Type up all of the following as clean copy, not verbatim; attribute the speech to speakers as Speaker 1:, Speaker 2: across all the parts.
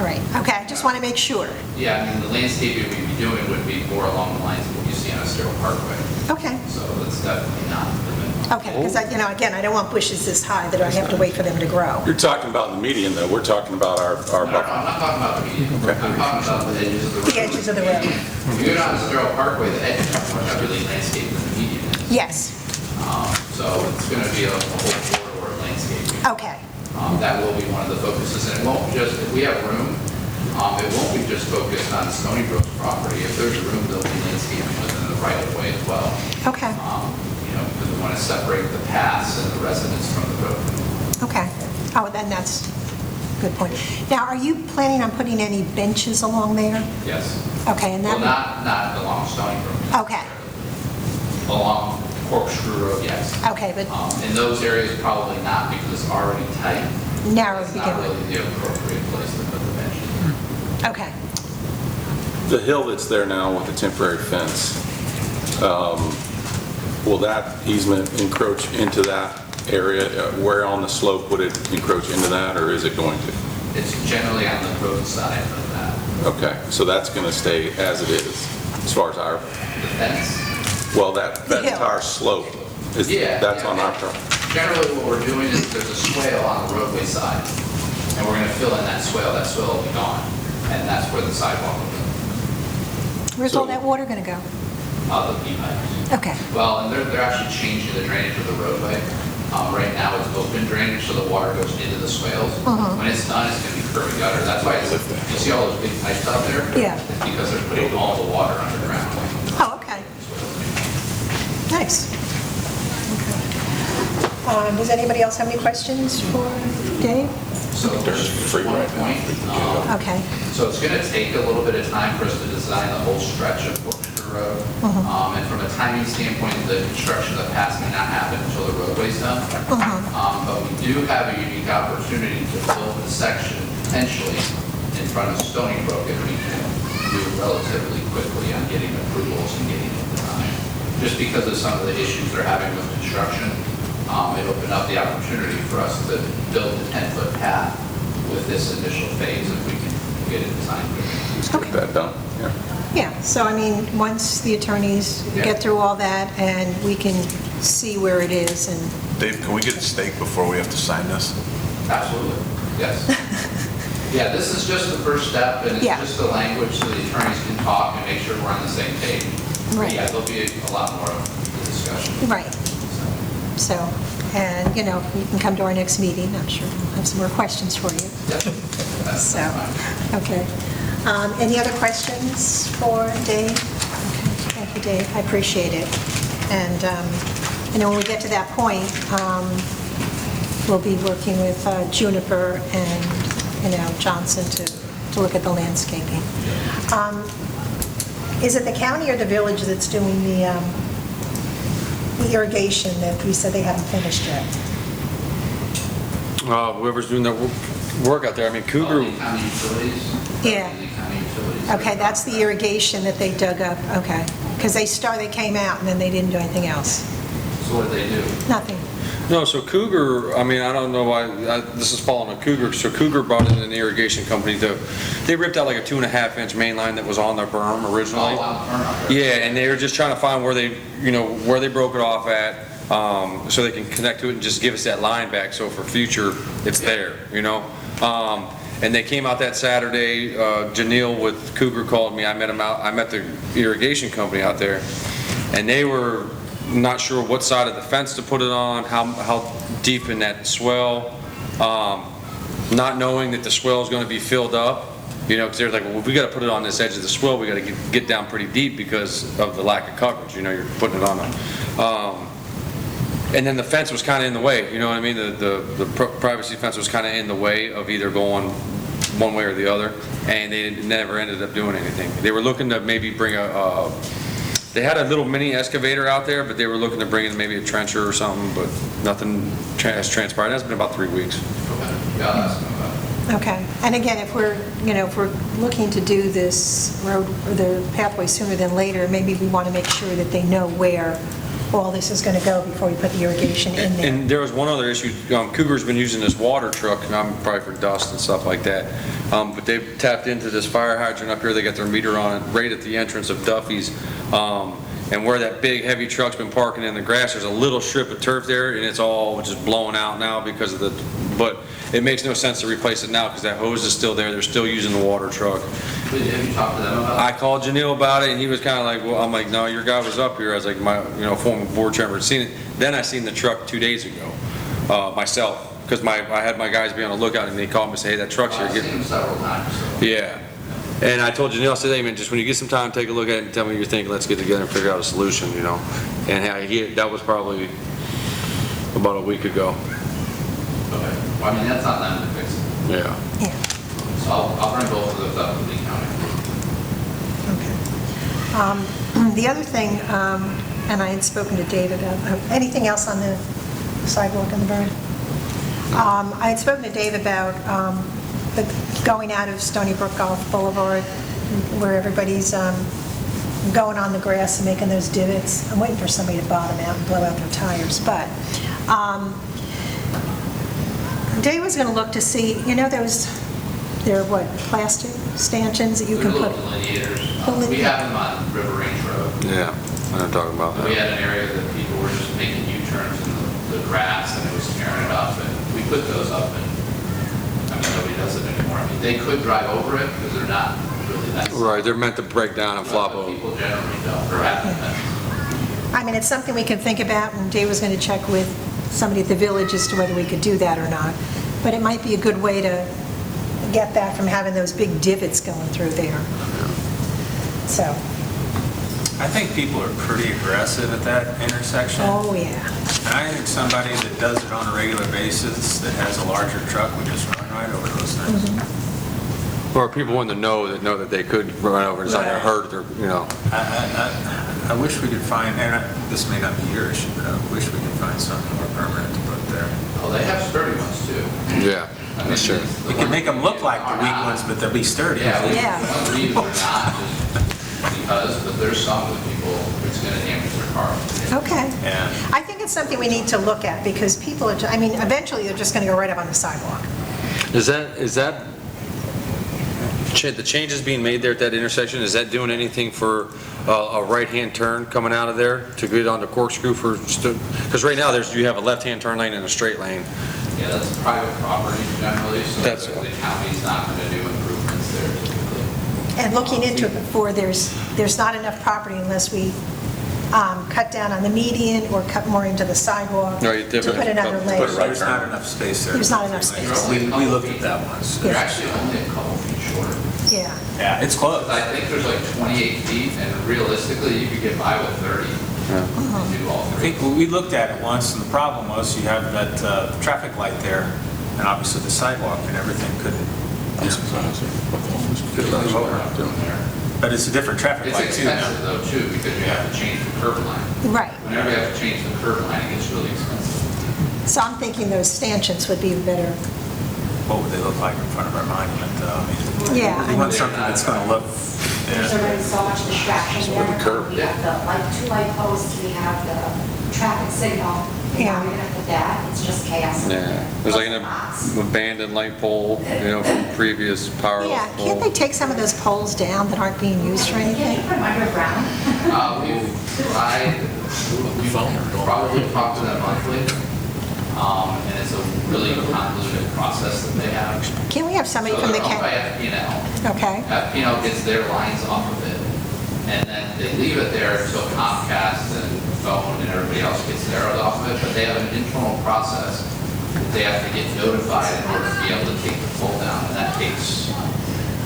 Speaker 1: all right. Okay, I just want to make sure.
Speaker 2: Yeah, I mean, the landscaping we'd be doing would be more along the lines of what you see on a Sterling Parkway.
Speaker 1: Okay.
Speaker 2: So that's definitely not the minimum.
Speaker 1: Okay, because again, I don't want bushes this high that I have to wait for them to grow.
Speaker 3: You're talking about the median, though. We're talking about our
Speaker 2: No,
Speaker 3: buffer.
Speaker 2: I'm not talking about the median.
Speaker 3: Okay.
Speaker 2: I'm talking about the edges of the road.
Speaker 1: The edges of the road.
Speaker 2: If you go down to Sterling Parkway, the edges are more heavily landscaped than the median is.
Speaker 1: Yes.
Speaker 2: So it's going to be a whole corridor of landscaping.
Speaker 1: Okay.
Speaker 2: That will be one of the focuses, and it won't just, if we have room, it won't be just focused on Stony Brook's property. If there's room, there'll be landscaping within the right of way as well.
Speaker 1: Okay.
Speaker 2: Because we want to separate the paths and the residents from the road.
Speaker 1: Okay. Oh, then that's a good point. Now, are you planning on putting any benches along there?
Speaker 2: Yes.
Speaker 1: Okay, and that...
Speaker 2: Well, not along Stony Brook.
Speaker 1: Okay.
Speaker 2: Along Corkscrew Road, yes.
Speaker 1: Okay, but
Speaker 2: In those areas, probably not, because it's already tight.
Speaker 1: narrow to
Speaker 2: It's
Speaker 1: begin
Speaker 2: not
Speaker 1: with.
Speaker 2: really the appropriate place to put the benches.
Speaker 1: Okay.
Speaker 3: The hill that's there now with the temporary fence, will that easement encroach into that area? Where on the slope would it encroach into that, or is it going to?
Speaker 2: It's generally on the road side of that.
Speaker 3: Okay, so that's going to stay as it is, as far as our,
Speaker 2: The fence.
Speaker 3: well, that
Speaker 1: The hill.
Speaker 3: entire slope, that's on our property.
Speaker 2: Generally, what we're doing is there's a swale on the roadway side, and we're going to fill in that swale. That swale will be gone, and that's where the sidewalk will go.
Speaker 1: Where's all that water going to go?
Speaker 2: The P-pipes.
Speaker 1: Okay.
Speaker 2: Well, and they're actually changing the drainage of the roadway. Right now, it's open drainage, so the water goes into the swales. When it's done, it's going to be curb and gutter. That's why you see all those big pipes out there?
Speaker 1: Yeah.
Speaker 2: It's because they're putting all the water underground.
Speaker 1: Oh, okay. Nice. Okay. Does anybody else have any questions for Dave?
Speaker 2: So there's
Speaker 3: free
Speaker 2: one
Speaker 3: right now.
Speaker 2: point.
Speaker 1: Okay.
Speaker 2: So it's going to take a little bit of time for us to design the whole stretch of Corkscrew Road. And from a timing standpoint, the construction of the path may not happen until the roadway's done. But we do have a unique opportunity to build a section potentially in front of Stony Brook if we can move relatively quickly on getting approvals and getting it designed. Just because of some of the issues they're having with construction, it opened up the opportunity for us to build a 10-foot path with this initial phase if we can get it designed quickly.
Speaker 3: Get that done, yeah.
Speaker 1: Yeah, so I mean, once the attorneys get through all that and we can see where it is and...
Speaker 4: Dave, can we get a stake before we have to sign this?
Speaker 2: Absolutely, yes. Yeah, this is just the first step, and it's
Speaker 1: Yeah.
Speaker 2: just the language so the attorneys can talk and make sure we're on the same page.
Speaker 1: Right.
Speaker 2: Yeah, there'll be a lot more of the discussion.
Speaker 1: Right. So, and, you know, you can come to our next meeting. I'm sure we'll have some more questions for you.
Speaker 2: Yeah. That's
Speaker 1: So,
Speaker 2: fine.
Speaker 1: okay. Any other questions for Dave? Okay, thank you, Dave. I appreciate it. And, you know, when we get to that point, we'll be working with Juniper and, you know, Johnson to look at the landscaping. Is it the county or the village that's doing the irrigation that we said they haven't finished yet?
Speaker 5: Whoever's doing the work out there, I mean, Cougar,
Speaker 2: The county utilities.
Speaker 1: Yeah.
Speaker 2: The county utilities.
Speaker 1: Okay, that's the irrigation that they dug up, okay. Because they came out and then they didn't do anything else.
Speaker 2: So what do they do?
Speaker 1: Nothing.
Speaker 5: no, so Cougar, I mean, I don't know why, this is falling on Cougar, so Cougar brought in an irrigation company they ripped out like a 2.5-inch main line that was on their berm originally.
Speaker 2: Oh, wow, turn out there.
Speaker 5: Yeah, and they were just trying to find where they broke it off at, so they can connect to it and just give us that line back, so for future, it's there, you know? And they came out that Saturday, Janelle with Cougar called me, I met the irrigation company out there, and they were not sure what side of the fence to put it on, how deep in that swell, not knowing that the swell is going to be filled up, you know, because they're like, well, we got to put it on this edge of the swell, we got to get down pretty deep because of the lack of coverage, you know, you're putting it on and then the fence was kind of in the way, you know what I mean, the privacy fence was kind of in the way of either going one way or the other, and they never ended up doing anything. They were looking to maybe bring they had a little mini excavator out there, but they were looking to bring in maybe a trencher or something, but nothing has transpired. That's been about 3 weeks.
Speaker 2: Okay. Yeah, I'll ask them about it.
Speaker 1: Okay. And again, if we're looking to do this road, or the pathway sooner than later, maybe we want to make sure that they know where all this is going to go before we put the irrigation in there.
Speaker 5: And there was one other issue, Cougar's been using this water truck, and I'm probably for dust and stuff like that, but they've tapped into this fire hydrant up here, they got their meter on it, right at the entrance of Duffy's, and where that big heavy truck's been parking in the grass, there's a little strip of turf there, and it's all just blowing out now because of the, but it makes no sense to replace it now, because that hose is still there, they're still using the water truck.
Speaker 2: Have you talked to them about it?
Speaker 5: I called Janelle about it, and he was kind of like, well, I'm like, no, your guy was up here. I was like, my, former board chairman had seen it. Then I seen the truck 2 days ago, myself, because I had my guys be on the lookout, and they called me and say, hey, that truck's here.
Speaker 2: I've seen them several times, so.
Speaker 5: Yeah. And I told Janelle, I said, hey, man, just when you get some time, take a look at it and tell me what you're thinking. Let's get together and figure out a solution, And that was probably about a week ago.
Speaker 2: Okay. Well, I mean, that's not them to fix it.
Speaker 5: Yeah.
Speaker 1: Yeah,
Speaker 2: So I'll bring both of those up to the county.
Speaker 1: okay. The other thing, and I had spoken to David about, anything else on the sidewalk in the burn? I had spoken to Dave about going out of Stony Brook Golf Boulevard, where everybody's going on the grass and making those divots. I'm waiting for somebody to bottom out and blow out their tires, but Dave was going to look to see, they're what, plastic stanchions that you
Speaker 2: They're
Speaker 1: can
Speaker 2: little
Speaker 1: put?
Speaker 2: delineators. We have them on River Range Road.
Speaker 5: Yeah, I'm talking about
Speaker 2: We
Speaker 5: that.
Speaker 2: had an area that people were just making U-turns in the grass, and it was tearing it up, and we put those up, and, I mean, nobody does it anymore. I mean, they could drive over it, because they're not really that.
Speaker 5: Right, they're meant to break down and flop
Speaker 2: But
Speaker 5: over.
Speaker 2: people generally don't, or haven't been.
Speaker 1: I mean, it's something we can think about, and Dave was going to check with somebody at the village as to whether we could do that or not. But it might be a good way to get that from having those big divots going through there. So,
Speaker 6: I think people are pretty aggressive at that intersection.
Speaker 1: oh, yeah.
Speaker 6: And I think somebody that does it on a regular basis, that has a larger truck, would just run right over those things.
Speaker 5: Or people want to know that they could run over, it's not going to hurt, or,
Speaker 6: I wish we could find, and this may not be your issue, but I wish we could find something more permanent to put there.
Speaker 2: Oh, they have sturdy ones, too.
Speaker 5: Yeah,
Speaker 2: I mean,
Speaker 5: that's true.
Speaker 6: We can make them look like the weak ones, but they'll be sturdy.
Speaker 2: Yeah, we
Speaker 1: Yeah.
Speaker 2: don't leave them not, just because, but there's some that people, it's going to damage their car.
Speaker 1: Okay.
Speaker 6: Yeah.
Speaker 1: I think it's something we need to look at, because people are, eventually they're just going to go right up on the sidewalk.
Speaker 5: Is that the changes being made there at that intersection, is that doing anything for a right-hand turn coming out of there to get onto Corkscrew because right now you have a left-hand turn lane and a straight lane.
Speaker 2: Yeah, that's private property generally, so
Speaker 5: That's-
Speaker 2: the county's not going to do improvements there typically.
Speaker 1: And looking into it before, there's not enough property unless we cut down on the median or cut more into the sidewalk
Speaker 5: No, you
Speaker 1: to
Speaker 5: definitely
Speaker 1: put another
Speaker 5: put it
Speaker 1: lane.
Speaker 5: right.
Speaker 6: There's not enough space there.
Speaker 1: There's not enough space.
Speaker 6: We looked at that once.
Speaker 2: They're actually only a couple feet shorter.
Speaker 1: Yeah.
Speaker 6: Yeah, it's close.
Speaker 2: I think there's like 28 feet, and realistically, you could get by with 30 and do all
Speaker 6: I
Speaker 2: three.
Speaker 6: think we looked at it once, and the problem was you have that traffic light there, and obviously the sidewalk and everything couldn't. But it's a different traffic
Speaker 2: It's
Speaker 6: light too
Speaker 2: expensive
Speaker 6: now.
Speaker 2: though, too, because you have to change the curb line.
Speaker 1: Right.
Speaker 2: Whenever you have to change the curb line, it gets really expensive.
Speaker 1: So I'm thinking those stanchions would be better.
Speaker 6: What would they look like in front of our monument though? I mean,
Speaker 1: Yeah, I
Speaker 6: we want
Speaker 1: know.
Speaker 6: something that's gonna look,
Speaker 7: There's already so much distraction there.
Speaker 3: curb.
Speaker 7: We have the, two light posts, we have the traffic signal. And
Speaker 1: Yeah.
Speaker 7: now we're gonna put that, it's just chaos.
Speaker 5: Yeah, there's like
Speaker 7: Box.
Speaker 5: an abandoned light pole, from previous power
Speaker 1: Yeah,
Speaker 5: pole.
Speaker 1: can't they take some of those poles down that aren't being used for
Speaker 7: Can't you
Speaker 1: anything?
Speaker 7: put them underground?
Speaker 2: We've tried, we've probably talked to them monthly, and it's a really convoluted process that they have.
Speaker 1: Can't we have somebody
Speaker 2: So
Speaker 1: from the
Speaker 2: they're owned by
Speaker 1: county?
Speaker 2: FP&L.
Speaker 1: Okay,
Speaker 2: FP&L gets their lines off of it, and then they leave it there until Comcast and Phone and everybody else gets theirs off of it, but they have an internal process. They have to get notified in order to be able to take the pole down, and that takes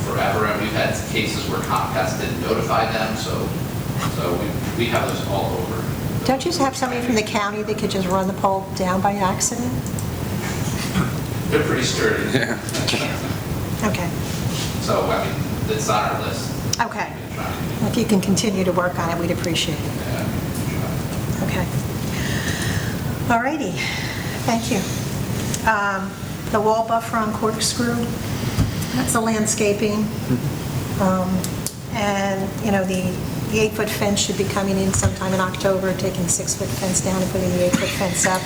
Speaker 2: forever, and we've had cases where Comcast didn't notify them, so we have those all over.
Speaker 1: don't you have somebody from the county that could just run the pole down by accident?
Speaker 2: They're pretty sturdy.
Speaker 5: Yeah.
Speaker 1: Okay,
Speaker 2: So, I mean, it's on our list.
Speaker 1: okay.
Speaker 2: We're trying
Speaker 1: If you can continue to work on it, we'd appreciate it.
Speaker 2: to,
Speaker 1: Okay. All righty, thank you. The wall buffer on Corkscrew, that's the landscaping. And, you know, the 8-foot fence should be coming in sometime in October, taking the 6-foot fence down and putting the 8-foot fence up.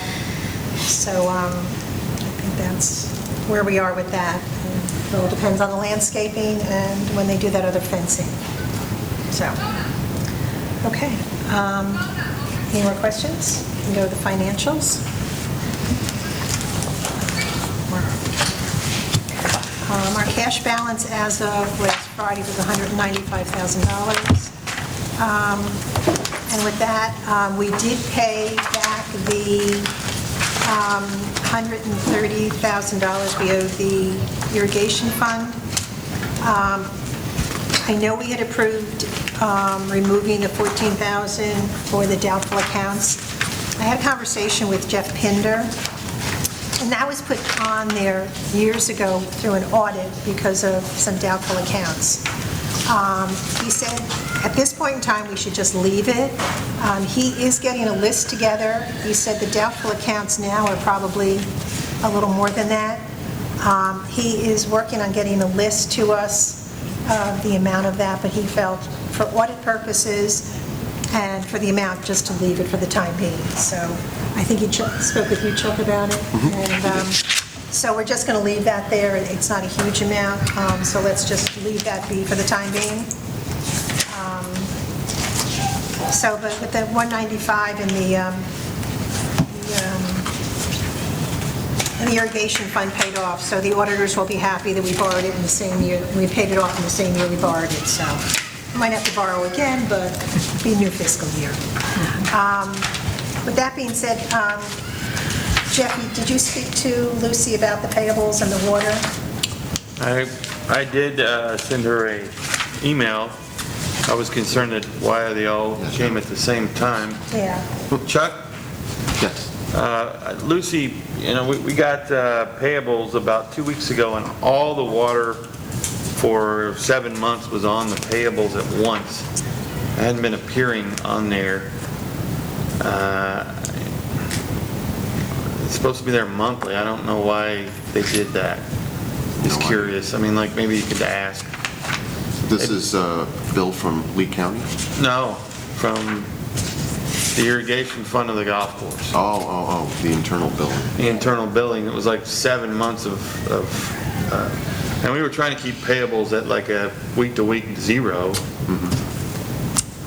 Speaker 1: So I think that's where we are with that. And it all depends on the landscaping and when they do that other fencing. So, okay. Any more questions? We can go to the financials. Our cash balance as of last Friday was $195,000. And with that, we did pay back the $130,000 we owed the irrigation fund. I know we had approved removing the $14,000 for the doubtful accounts. I had a conversation with Jeff Pinder, and that was put on there years ago through an audit because of some doubtful accounts. He said, at this point in time, we should just leave it. He is getting a list together. He said the doubtful accounts now are probably a little more than that. He is working on getting a list to us of the amount of that, but he felt for audit purposes and for the amount, just to leave it for the time being. So I think he spoke with you, Chuck, about it. And so we're just going to leave that there. It's not a huge amount, so let's just leave that be for the time being. So, but with the 195 and the irrigation fund paid off, so the auditors will be happy that we borrowed it in the same year, we paid it off in the same year we borrowed it, so we might have to borrow again, but it'll be a new fiscal year. With that being said, Jeffy, did you speak to Lucy about the payables and the water?
Speaker 8: I did send her a email. I was concerned that why they all came at the same time.
Speaker 1: Yeah.
Speaker 8: Chuck?
Speaker 3: Yes.
Speaker 8: Lucy, you know, we got payables about 2 weeks ago, and all the water for 7 months was on the payables at once. It hadn't been appearing on there. It's supposed to be there monthly. I don't know why they did that. Just curious. I mean, like, maybe you could ask.
Speaker 9: This is a bill from Lee County?
Speaker 8: No, from the irrigation fund of the golf course.
Speaker 9: Oh, the internal billing.
Speaker 8: The internal billing, it was like 7 months of and we were trying to keep payables at like a week-to-week zero.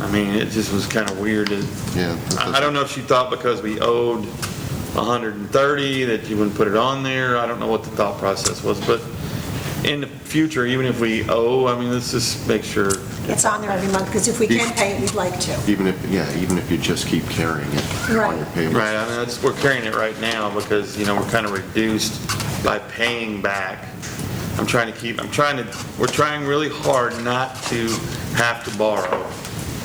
Speaker 8: I mean, it just was kind of weird.
Speaker 9: Yeah.
Speaker 8: I don't know if she thought because we owed 130 that you wouldn't put it on there. I don't know what the thought process was, but in the future, even if we owe, I mean, let's just make sure.
Speaker 1: It's on there every month, because if we can pay it, we'd like to.
Speaker 9: Even if you just keep carrying it on your payments.
Speaker 8: Right, I mean, we're carrying it right now because, you know, we're kind of reduced by paying back. we're trying really hard not to have to borrow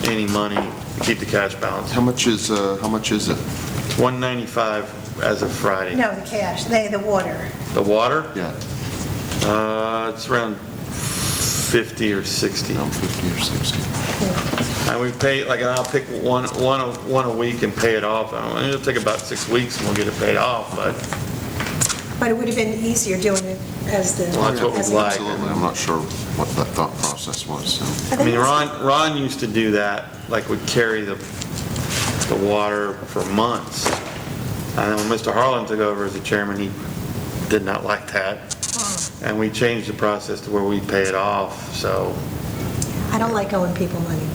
Speaker 8: any money to keep the cash balance.
Speaker 9: How much is it?
Speaker 8: It's $195 as of Friday.
Speaker 1: No, the cash, the water.
Speaker 8: The water?
Speaker 9: Yeah,
Speaker 8: It's around 50 or 60.
Speaker 9: around 50 or 60.
Speaker 8: And we pay, like, and I'll pick one a week and pay it off. It'll take about 6 weeks and we'll get it paid off, but
Speaker 1: But it would have been easier doing it as the...
Speaker 8: Well, that's what we'd
Speaker 1: as
Speaker 8: like.
Speaker 9: Absolutely, I'm not sure what that thought process was, so.
Speaker 8: I mean, Ron used to do that, like would carry the water for months. And then when Mr. Harlan took over as the chairman, he did not like that. And we changed the process to where we pay it off, so
Speaker 1: I don't like owing people money.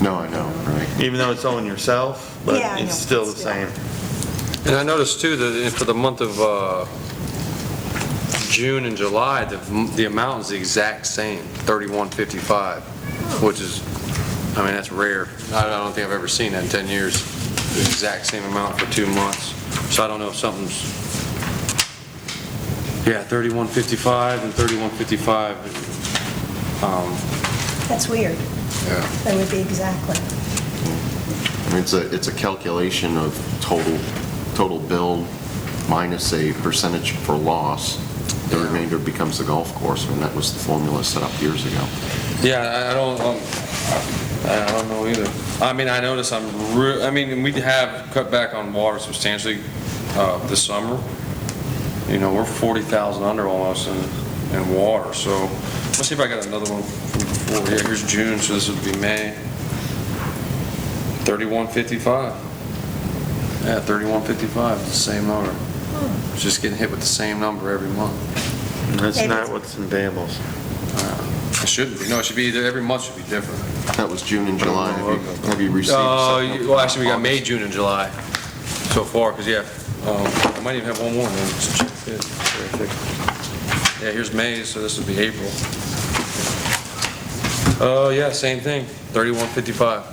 Speaker 9: No, I know, right.
Speaker 8: even though it's owing yourself, but
Speaker 1: Yeah, I know,
Speaker 8: it's still the
Speaker 1: still.
Speaker 8: same.
Speaker 5: And I noticed too that for the month of June and July, the amount is the exact same, $31.55, which is, I mean, that's rare. I don't think I've ever seen that in 10 years, the exact same amount for 2 months. So I don't know if something's, yeah, $31.55 and $31.55.
Speaker 1: That's weird.
Speaker 5: Yeah.
Speaker 1: That would be exactly.
Speaker 9: I mean, it's a calculation of total bill minus a percentage for loss. The remainder becomes the golf course, and that was the formula set up years ago.
Speaker 5: Yeah, I don't know either. I mean, I notice we have cut back on water substantially this summer. You know, we're 40,000 under almost in water, so let's see if I got another one from Oh, yeah, here's June, so this would be May. 3155. Yeah, 3155, it's the same number. It's just getting hit with the same number every month.
Speaker 8: That's
Speaker 1: Maybe
Speaker 8: not
Speaker 1: it's-
Speaker 8: what's in payables.
Speaker 5: It shouldn't be, no, it should be either, every month should be different.
Speaker 9: That was June and July. Have you received?
Speaker 5: Oh,
Speaker 9: supplemental
Speaker 5: well, actually, we got May,
Speaker 9: August?
Speaker 5: June, and July so far, because, yeah, I might even have one more, then. Let's check it. Yeah, here's May, so this would be April. Oh, yeah, same thing, 3155.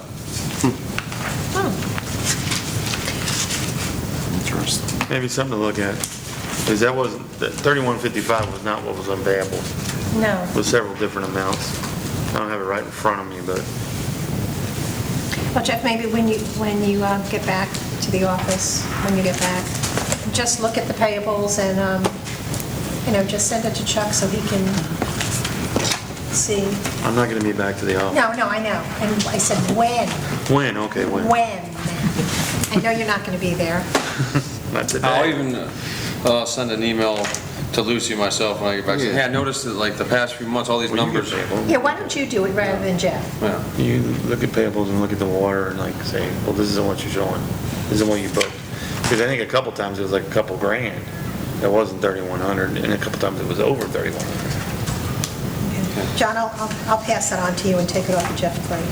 Speaker 9: Interesting.
Speaker 8: Maybe something to look at. Because that wasn't, that 3155 was not what was on payables.
Speaker 1: No.
Speaker 8: It was several different amounts. I don't have it right in front of me, but
Speaker 1: Well, Jeff, maybe when you get back to the office, when you get back, just look at the payables and, just send it to Chuck so he can see.
Speaker 8: I'm not going to be back to the office.
Speaker 1: No, I know. And I said when.
Speaker 8: When? Okay, when?
Speaker 1: When. I know you're not going to be there.
Speaker 8: Not today.
Speaker 5: I'll even send an email to Lucy myself when I get back. Say, hey, I noticed that like the past few months, all these
Speaker 8: Well, you
Speaker 5: numbers.
Speaker 8: get payables.
Speaker 1: Yeah, why don't you do it rather than Jeff?
Speaker 5: Yeah.
Speaker 8: You look at payables and look at the water and like say, well, this isn't what you're showing. This isn't what you booked. Because I think a couple times it was like a couple grand. It wasn't 3,100, and a couple times it was over 3,100.
Speaker 1: John, I'll pass that on to you and take it off of Jeff's plate.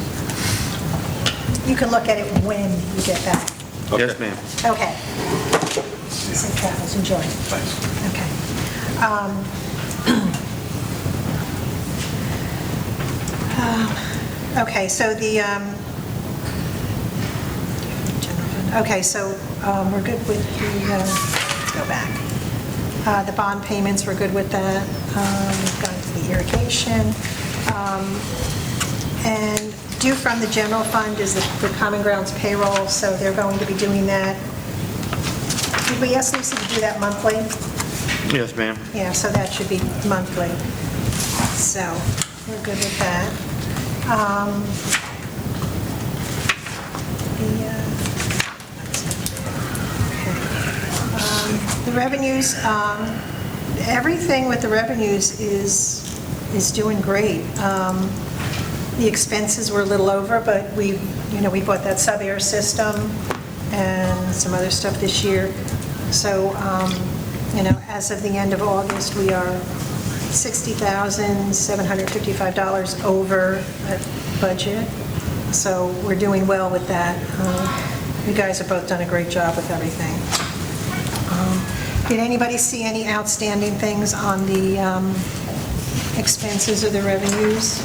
Speaker 1: You can look at it when you get back.
Speaker 8: Yes, ma'am.
Speaker 1: Okay. Safe travels, enjoy.
Speaker 4: Thanks.
Speaker 1: Okay. Okay, so we're good with the, let's go back. The bond payments, we're good with that. We've gone to the irrigation. And due from the general fund is the Common Grounds payroll, so they're going to be doing that. Did we ask Lucy to do that monthly?
Speaker 8: Yes, ma'am.
Speaker 1: Yeah, so that should be monthly. So, we're good with that. The revenues, everything with the revenues is doing great. The expenses were a little over, but we bought that sub-air system and some other stuff this year. So, as of the end of August, we are $60,755 over budget. So we're doing well with that. You guys have both done a great job with everything. Did anybody see any outstanding things on the expenses or the revenues?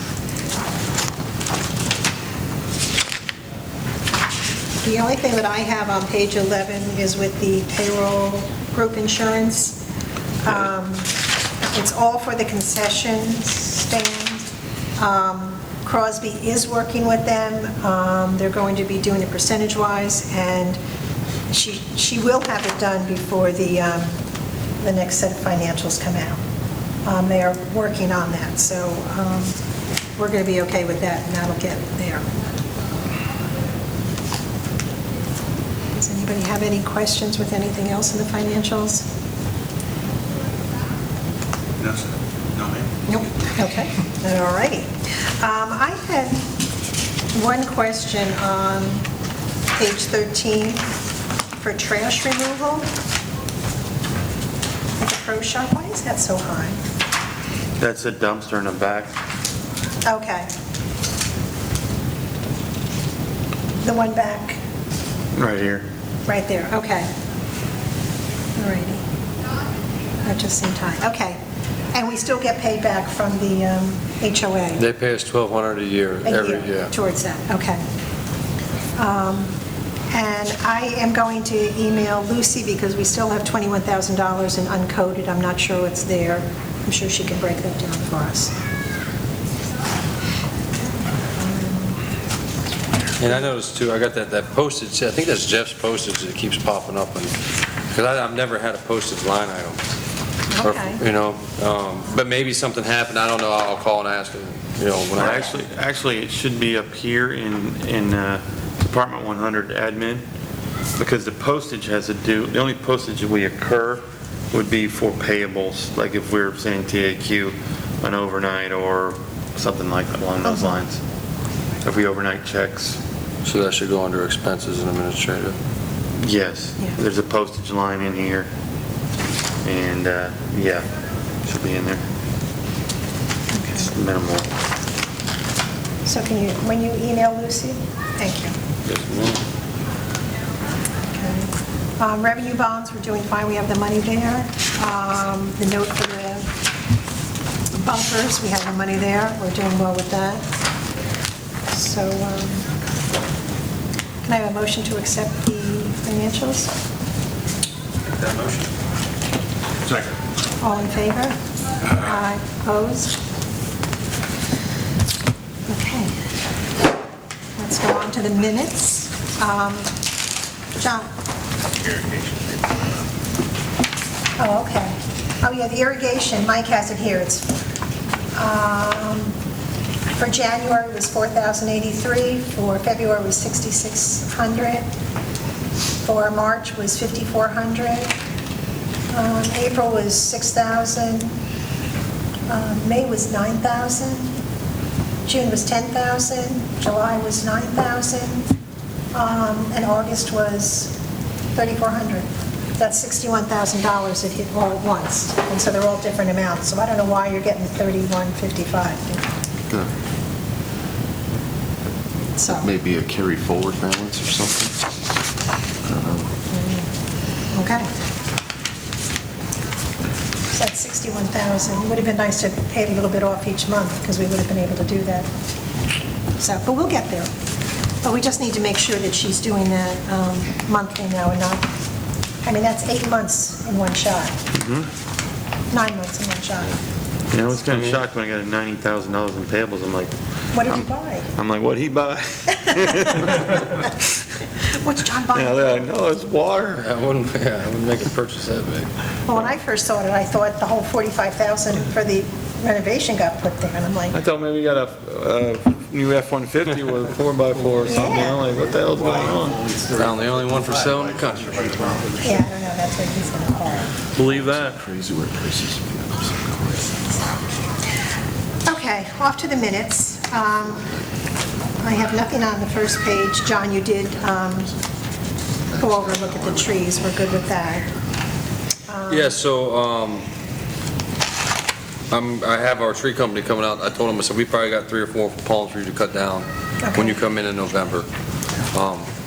Speaker 1: The only thing that I have on page 11 is with the payroll group insurance. It's all for the concession stand. Crosby is working with them. They're going to be doing it percentage-wise, and she will have it done before the next set of financials come out. They are working on that, so we're going to be okay with that, and that'll get there. Does anybody have any questions with anything else in the financials?
Speaker 6: No, sir. No, ma'am.
Speaker 1: Nope. Okay. All righty. I had one question on page 13 for trash removal at the pro shop. Why is that so high?
Speaker 8: That's a dumpster in the back.
Speaker 1: Okay. The one back,
Speaker 8: Right here.
Speaker 1: right there. Okay. All righty. That just seemed high. Okay. And we still get paid back from the HOA?
Speaker 5: They pay us $1,200 a year, every year.
Speaker 1: Towards that, okay. And I am going to email Lucy because we still have $21,000 in uncoded. I'm not sure what's there. I'm sure she can break that down for us.
Speaker 5: And I noticed too, I got that postage, I think that's Jeff's postage that keeps popping up, because I've never had a postage line item. Or,
Speaker 1: Okay.
Speaker 5: but maybe something happened, I don't know, I'll call and ask him, when I...
Speaker 8: Actually, it should be up here in Department 100 admin, because the postage has to do, the only postage that we occur would be for payables, like if we're sending TAQ an overnight or something like along those lines. If we overnight checks,
Speaker 5: So that should go under expenses and administrative.
Speaker 8: yes.
Speaker 1: Yeah.
Speaker 8: There's a postage line in here. And, yeah, should be in there. It's minimal.
Speaker 1: So can you, when you email Lucy? Thank you.
Speaker 5: Yes, ma'am.
Speaker 1: Okay. Revenue bonds, we're doing fine, we have the money there. The note for the bumpers, we have the money there, we're doing well with that. So, can I have a motion to accept the financials?
Speaker 6: Make that motion. Second.
Speaker 1: All in favor? Aye. Opposed? Okay. Let's go on to the minutes. John? Oh, okay. Oh, yeah, the irrigation, Mike has it here. It's, for January it was $4,083, for February was $6,600, for March was $5,400, April was $6,000, May was $9,000, June was $10,000, July was $9,000, and August was $3,400. That's $61,000 that hit all at once, and so they're all different amounts. So I don't know why you're getting $3,155.
Speaker 9: Good.
Speaker 1: So,
Speaker 9: Maybe a carry forward balance or something?
Speaker 1: okay. So that's $61,000. It would have been nice to pay a little bit off each month, because we would have been able to do that. So, but we'll get there. But we just need to make sure that she's doing that monthly now and not, I mean, that's 8 months in one shot. 9 months in one shot.
Speaker 8: You know, I was kind of shocked when I got $90,000 in payables.
Speaker 1: What did you buy?
Speaker 8: I'm like, what'd he buy?
Speaker 1: What's John buying?
Speaker 8: Yeah, they're like, no, it's water.
Speaker 5: I wouldn't make a purchase that big.
Speaker 1: Well, when I first saw it, I thought the whole $45,000 for the renovation got put there, and I'm like,
Speaker 8: I thought maybe you got a new F-150 with a 4x4 or something.
Speaker 1: Yeah.
Speaker 8: I'm like, what the hell's going on?
Speaker 5: Found the only one for sale in the country.
Speaker 1: yeah, I don't know, that's what he's going to call it.
Speaker 8: Believe that.
Speaker 9: Crazy where prices have been up so crazy.
Speaker 1: Okay, off to the minutes. I have nothing on the first page. John, you did go over and look at the trees. We're good with that.
Speaker 5: Yeah, so, I have our tree company coming out. I told them, I said, we probably got 3 or 4 palms for you to cut down
Speaker 1: Okay.
Speaker 5: when you come in November.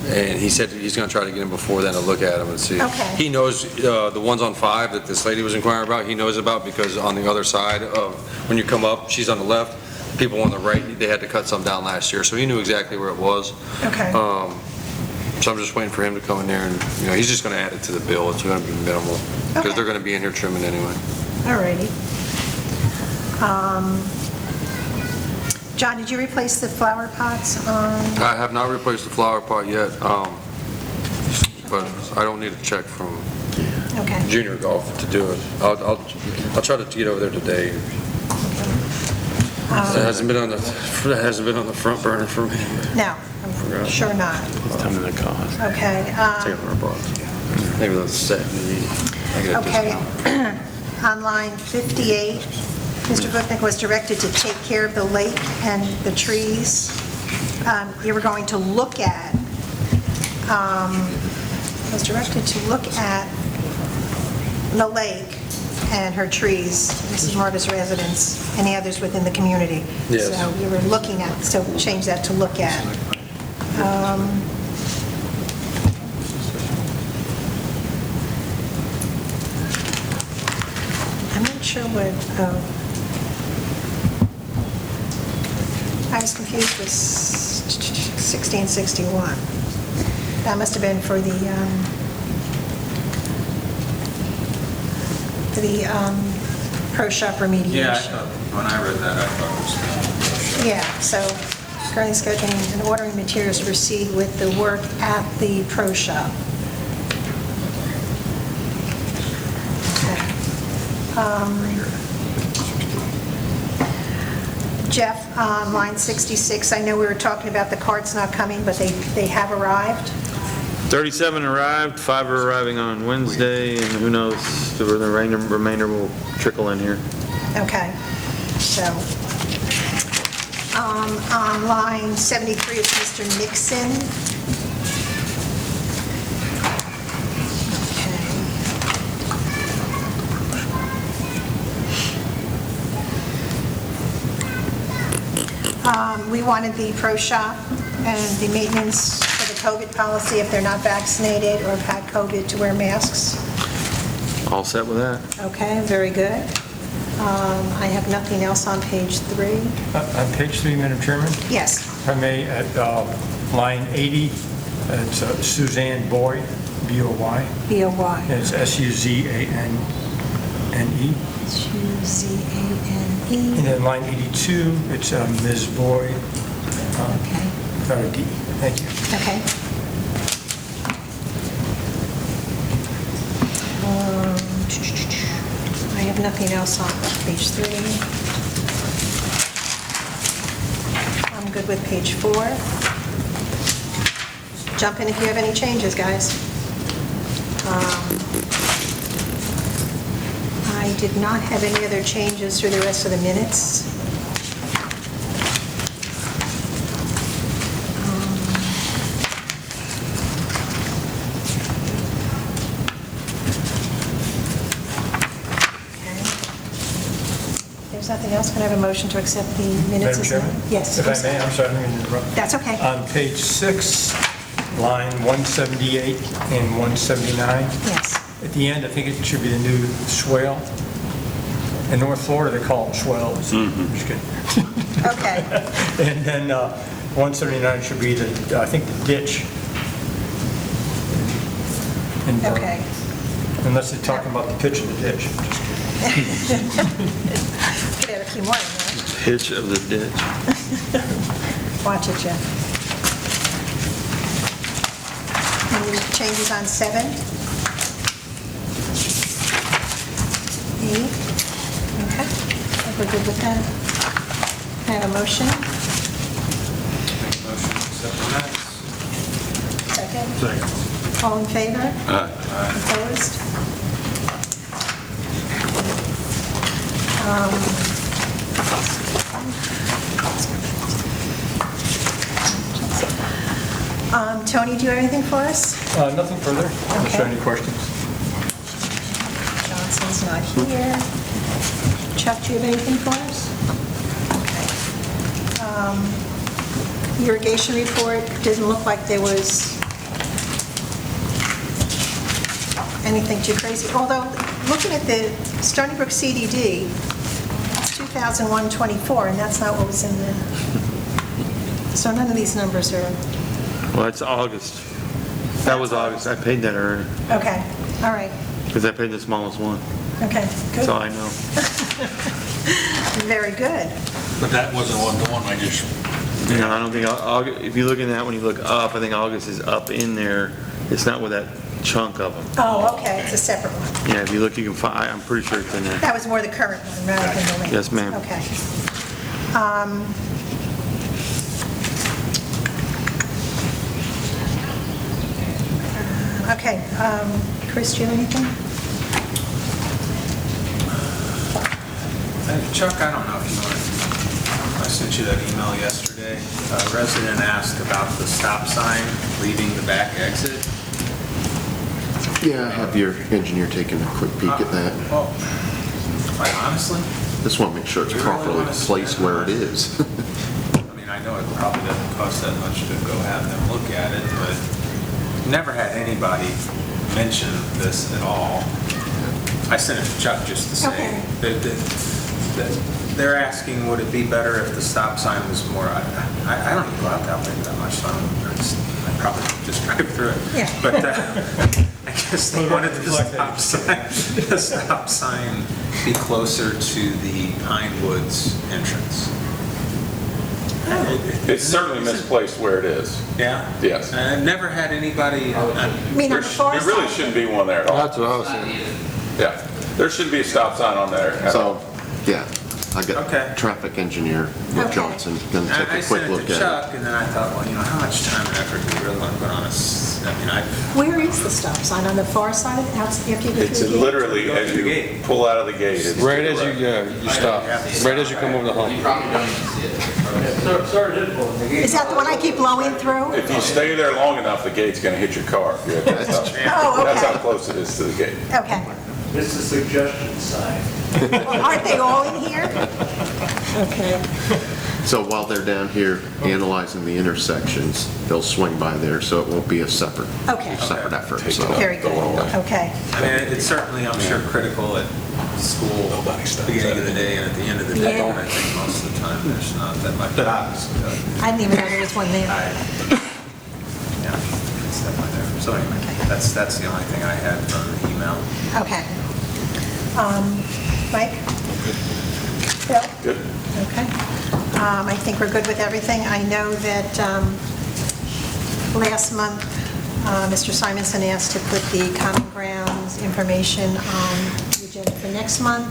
Speaker 5: And he said he's gonna try to get them before then to look at them and see.
Speaker 1: Okay.
Speaker 5: He knows, the ones on 5 that this lady was inquiring about, he knows about, because on the other side of, when you come up, she's on the left, people on the right, they had to cut some down last year, so he knew exactly where it was.
Speaker 1: Okay.
Speaker 5: So I'm just waiting for him to come in there and, he's just gonna add it to the bill. It's gonna be minimal, because
Speaker 1: Okay.
Speaker 5: they're gonna be in here trimming anyway.
Speaker 1: All righty. John, did you replace the flower pots on?
Speaker 5: I have not replaced the flower pot yet, but I don't need a check from
Speaker 1: Okay.
Speaker 5: Junior Golf to do it. I'll try to get over there today. It hasn't been on the front burner for me.
Speaker 1: No, I'm sure not.
Speaker 8: Tell me the cost.
Speaker 1: Okay.
Speaker 5: Take it from our box. Maybe that's 70. I get a
Speaker 1: Okay.
Speaker 5: discount.
Speaker 1: On line 58, Mr. Gutnick was directed to take care of the lake and the trees. You were going to look at, was directed to look at the lake and her trees, Mrs. Marta's residence, and the others within the community.
Speaker 5: Yes.
Speaker 1: So you were looking at, so change that to look at. I'm not sure what, I was confused with 1661. That must have been for the pro shop remediation.
Speaker 6: Yeah, I thought, when I read that, I thought it was.
Speaker 1: Yeah, so currently scheduling and ordering materials to proceed with the work at the pro shop. Jeff, line 66, I know we were talking about the carts not coming, but they have arrived.
Speaker 8: 37 arrived, 5 are arriving on Wednesday, and who knows, the remainder will trickle in here.
Speaker 1: Okay, so On line 73, it's Mr. Nixon. Okay. We wanted the pro shop and the maintenance for the COVID policy, if they're not vaccinated or have had COVID, to wear masks.
Speaker 8: All set with that?
Speaker 1: Okay, very good. I have nothing else on page 3.
Speaker 10: On page 3, Madam Chairman,
Speaker 1: Yes.
Speaker 10: if I may, at line 80, it's Suzanne Boy, B-O-Y.
Speaker 1: B-O-Y.
Speaker 10: And it's S-U-Z-A-N-N-E.
Speaker 1: S-U-Z-A-N-E.
Speaker 10: And then line 82, it's Ms. Boy,
Speaker 1: Okay.
Speaker 10: without a D. Thank you.
Speaker 1: Okay. I have nothing else on page 3. I'm good with page 4. Jump in if you have any changes, guys. I did not have any other changes through the rest of the minutes. There's nothing else. Can I have a motion to accept the minutes?
Speaker 10: Madam Chairman?
Speaker 1: Yes.
Speaker 10: If I may, I'm sorry, I didn't mean to interrupt.
Speaker 1: That's okay.
Speaker 10: On page 6, line 178 and 179,
Speaker 1: Yes.
Speaker 10: at the end, I think it should be the new swale. In North Florida, they call them swells. Just kidding.
Speaker 1: Okay.
Speaker 10: And then 179 should be the, I think, the ditch. And,
Speaker 1: Okay.
Speaker 10: Unless they're talking about the pitch of the ditch. Just kidding.
Speaker 1: Could add a few more in
Speaker 8: Pitch of the ditch.
Speaker 1: there. Watch it, Jeff. Any changes on 7? 8? Okay. I think we're good with that. Can I have a motion?
Speaker 6: Make a motion to accept the minutes.
Speaker 1: Second? All in favor?
Speaker 3: Aye.
Speaker 1: Opposed? Tony, do you have anything for us?
Speaker 10: Nothing further, unless there are any questions.
Speaker 1: Johnson's not here. Chuck, do you have anything for us? Okay. Irrigation report, didn't look like there was anything too crazy. Although, looking at the Stony Brook CDD, it's 2001-24, and that's not what was in the... So none of these numbers are...
Speaker 8: Well, it's August. That was August. I paid that already,
Speaker 1: Okay, all right,
Speaker 8: because I paid the smallest one.
Speaker 1: okay,
Speaker 8: That's all
Speaker 1: good.
Speaker 8: I know.
Speaker 1: Very good.
Speaker 4: But that wasn't the one I just...
Speaker 8: No, I don't think, August, if you look in that, when you look up, I think August is up in there. It's not with that chunk of them.
Speaker 1: Oh, okay, it's a separate one.
Speaker 8: Yeah, if you look, you can find, I'm pretty sure it's in there.
Speaker 1: That was more the current one rather than the latest.
Speaker 8: Yes, ma'am.
Speaker 1: Okay. Okay, Chris, do you have anything?
Speaker 6: Chuck, I don't know if you know it. I sent you that email yesterday. A resident asked about the stop sign leaving the back exit.
Speaker 9: Yeah, have your engineer taking a quick peek at that.
Speaker 6: Well, quite honestly,
Speaker 9: Just want to make sure it's
Speaker 6: You really
Speaker 9: properly
Speaker 6: wanna see
Speaker 9: placed
Speaker 6: that?
Speaker 9: where it is.
Speaker 6: I mean, I know it probably doesn't cost that much to go have them look at it, but never had anybody mention this at all. I sent it to Chuck just to say
Speaker 1: Okay.
Speaker 6: that they're asking, would it be better if the stop sign was more, I don't even go out that way that much, so I probably just drive through it.
Speaker 1: Yeah.
Speaker 6: But I guess they wanted the stop sign be closer to the Pine Woods entrance.
Speaker 3: It's certainly misplaced where it is.
Speaker 6: Yeah?
Speaker 3: Yes.
Speaker 6: And I've never had anybody,
Speaker 1: You mean on the far
Speaker 3: There really
Speaker 1: side?
Speaker 3: shouldn't be one there at all.
Speaker 8: That's what I was
Speaker 2: Not
Speaker 8: saying.
Speaker 2: needed.
Speaker 3: Yeah, there shouldn't be a stop sign on there at all.
Speaker 9: So, yeah, I got
Speaker 6: Okay.
Speaker 9: traffic engineer with
Speaker 1: Okay.
Speaker 9: Johnson, gonna take
Speaker 6: I
Speaker 9: a quick
Speaker 6: sent
Speaker 9: look
Speaker 6: it to
Speaker 9: at
Speaker 6: Chuck, and then I thought, well, you know, how much time and effort do we really want to put on
Speaker 1: Where is the stop sign? On the far side? After you go through
Speaker 3: It's
Speaker 1: the gate?
Speaker 3: literally
Speaker 6: Go
Speaker 3: as
Speaker 6: through the
Speaker 3: you
Speaker 6: gate.
Speaker 3: pull out of the gate. it's to
Speaker 5: Right
Speaker 3: the
Speaker 5: as you,
Speaker 3: right.
Speaker 5: you stop, right as you come over the
Speaker 2: You
Speaker 5: hump.
Speaker 2: probably don't even see it.
Speaker 1: Is that the one I keep blowing through?
Speaker 3: If you stay there long enough, the gate's gonna hit your car. Yeah,
Speaker 9: That's true.
Speaker 1: Oh,
Speaker 3: That's how
Speaker 1: okay.
Speaker 3: close it is to the gate.
Speaker 1: Okay.
Speaker 11: It's a suggestion sign.
Speaker 1: Well, aren't they all in here? Okay.
Speaker 9: So while they're down here analyzing the intersections, they'll swing by there, so it won't be a separate
Speaker 1: Okay.
Speaker 9: effort,
Speaker 3: Take it
Speaker 9: so.
Speaker 3: out.
Speaker 1: Very good. Okay.
Speaker 6: I mean, it's certainly, I'm sure, critical at school, beginning of the day and at the end of the day.
Speaker 1: Yeah.
Speaker 6: And I think most of the time, there's not that much. But
Speaker 1: I didn't even know there was one there.
Speaker 6: Yeah, it's definitely there. So anyway, that's the only thing I had from the email.
Speaker 1: Okay. Mike? Bill?
Speaker 3: Good.
Speaker 1: Okay. I think we're good with everything. I know that last month, Mr. Simonson asked to put the Common Grounds information on the agenda for next month.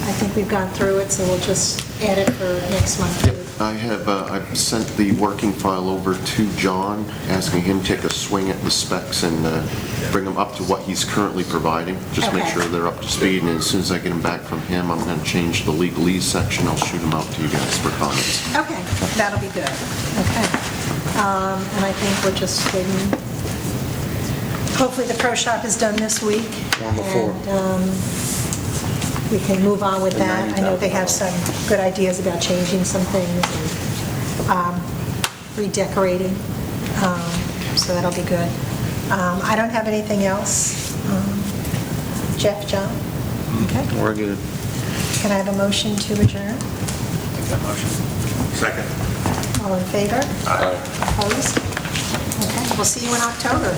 Speaker 1: I think we've gone through it, so we'll just add it for next month.
Speaker 9: I have, I've sent the working file over to John, asking him to take a swing at the specs and bring them up to what he's currently providing. Just make
Speaker 1: Okay.
Speaker 9: sure they're up to speed, and as soon as I get them back from him, I'm going to change the legalese section. I'll shoot them out to you guys for comments.
Speaker 1: Okay, that'll be good. Okay. And I think we're just waiting. Hopefully the pro shop is done this week.
Speaker 8: One before.
Speaker 1: And we can move on with that. I know they have some good ideas about changing some things and redecorating, so that'll be good. I don't have anything else. Jeff, John? Okay.
Speaker 8: We're good.
Speaker 1: Can I have a motion to adjourn?
Speaker 6: Take that motion. Second.
Speaker 1: All in favor?
Speaker 3: Aye.
Speaker 1: Opposed? Okay, we'll see you in October.